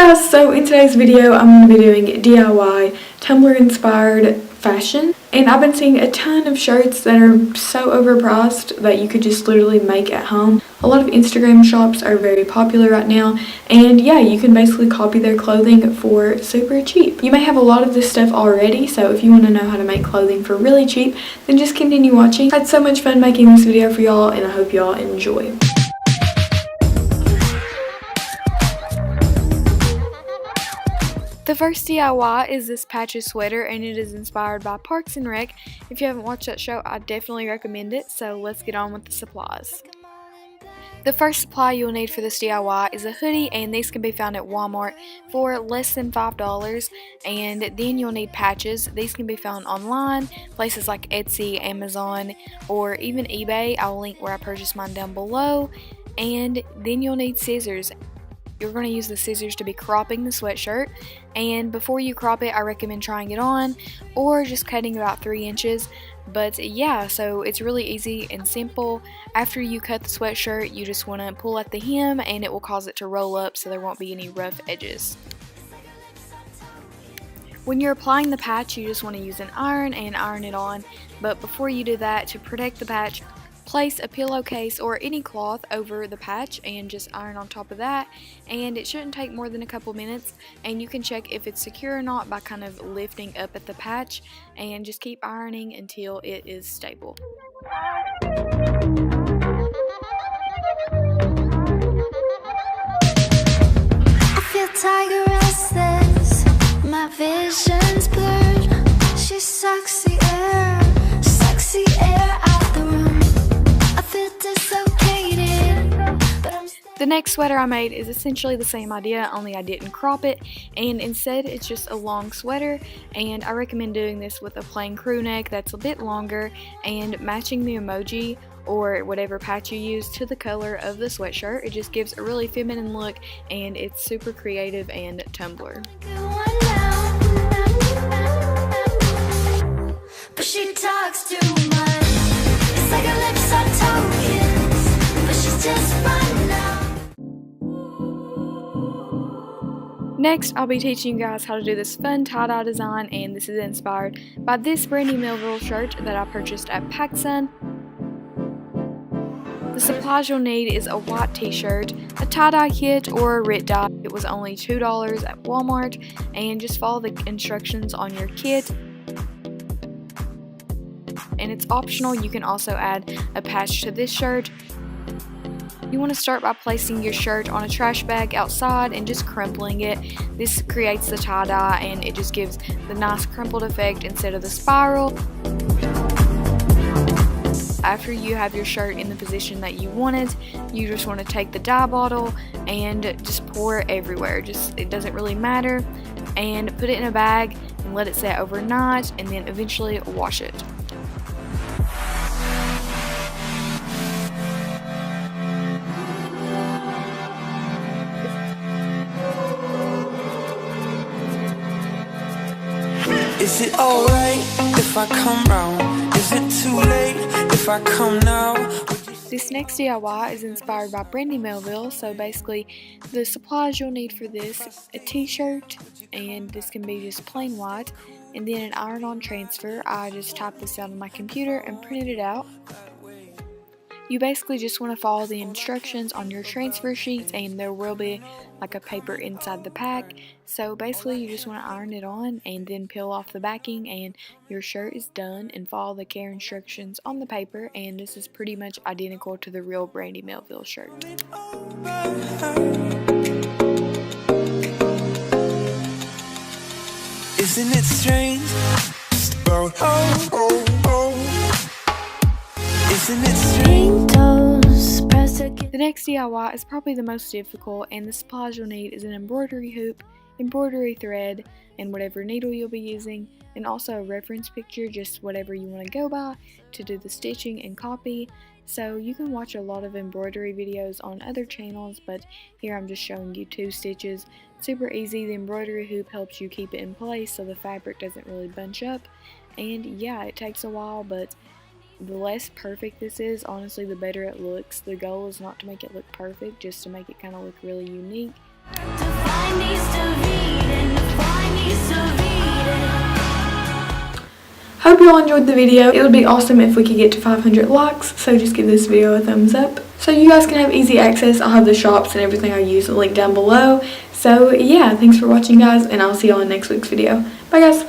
guys, so in today's video I'm going to be doing DIY Tumblr inspired fashion, and I've been seeing a ton of shirts that are so overpriced that you could just literally make at home. A lot of Instagram shops are very popular right now, and yeah, you can basically copy their clothing for super cheap. You may have a lot of this stuff already, so if you want to know how to make clothing for really cheap, then just continue watching. I had so much fun making this video for y'all, and I hope y'all enjoy. The first DIY is this patches sweater, and it is inspired by Parks and Rec. If you haven't watched that show, I definitely recommend it, so let's get on with the supplies. The first supply you'll need for this DIY is a hoodie, and these can be found at Walmart for less than $5. And then you'll need patches. These can be found online, places like Etsy, Amazon, or even eBay. I'll link where I purchased mine down below. And then you'll need scissors. You're going to use the scissors to be cropping the sweatshirt, and before you crop it, I recommend trying it on or just cutting about 3 inches. But yeah, so it's really easy and simple. After you cut the sweatshirt, you just want to pull at the hem, and it will cause it to roll up so there won't be any rough edges. When you're applying the patch, you just want to use an iron and iron it on, but before you do that, to protect the patch, place a pillowcase or any cloth over the patch and just iron on top of that, and it shouldn't take more than a couple minutes, and you can check if it's secure or not by kind of lifting up at the patch, and just keep ironing until it is stable. I feel tiger restless, my vision's blurred. She sucks the air out the room. The next sweater I made is essentially the same idea, only I didn't crop it, and instead it's just a long sweater, and I recommend doing this with a plain crew neck that's a bit longer, and matching the emoji or whatever patch you use to the color of the sweatshirt. It just gives a really feminine look, and it's super creative and Tumblr. But she talks too much. It's like her lips are tokens, but she's just fun now. Next, I'll be teaching you guys how to do this fun tie-dye design, and this is inspired by this BRANDY MELVILLE shirt that I purchased at PacSun. The supplies you'll need is a white t-shirt, a tie-dye kit, or a RIT dye. It was only $2 at Walmart, and just follow the instructions on your kit. And it's optional, you can also add a patch to this shirt. You want to start by placing your shirt on a trash bag outside and just crumpling it. This creates the tie-dye, and it just gives the nice crumpled effect instead of the spiral. After you have your shirt in the position that you want it, you just want to take the dye bottle and just pour it everywhere. It doesn't really matter, and put it in a bag and let it set overnight, and then eventually wash it. Is it alright if I come round? Is it too late if I come now? This next DIY is inspired by BRANDY MELVILLE, so basically the supplies you'll need for this: a t-shirt, and this can be just plain white, and then an iron-on transfer. I just typed this out on my computer and printed it out. You basically just want to follow the instructions on your transfer sheets, and there will be like a paper inside the pack. So basically you just want to iron it on and then peel off the backing, and your shirt is done, and follow the care instructions on the paper, and this is pretty much identical to the real BRANDY MELVILLE shirt. Isn't it strange? Isn't it strange? The next DIY is probably the most difficult, and the supplies you'll need is an embroidery hoop, embroidery thread, and whatever needle you'll be using, and also a reference picture, just whatever you want to go by to do the stitching and copy. So you can watch a lot of embroidery videos on other channels, but here I'm just showing you 2 stitches. Super easy. The embroidery hoop helps you keep it in place so the fabric doesn't really bunch up, and yeah, it takes a while, but the less perfect this is, honestly, the better it looks. The goal is not to make it look perfect, just to make it kind of look really unique. To find these Hope you all enjoyed the video. It would be awesome if we could get to 500 likes, so just give this video a thumbs up. So you guys can have easy access. I'll have the shops and everything I use linked down below. So yeah, thanks for watching guys, and I'll see y'all in next week's video. Bye guys.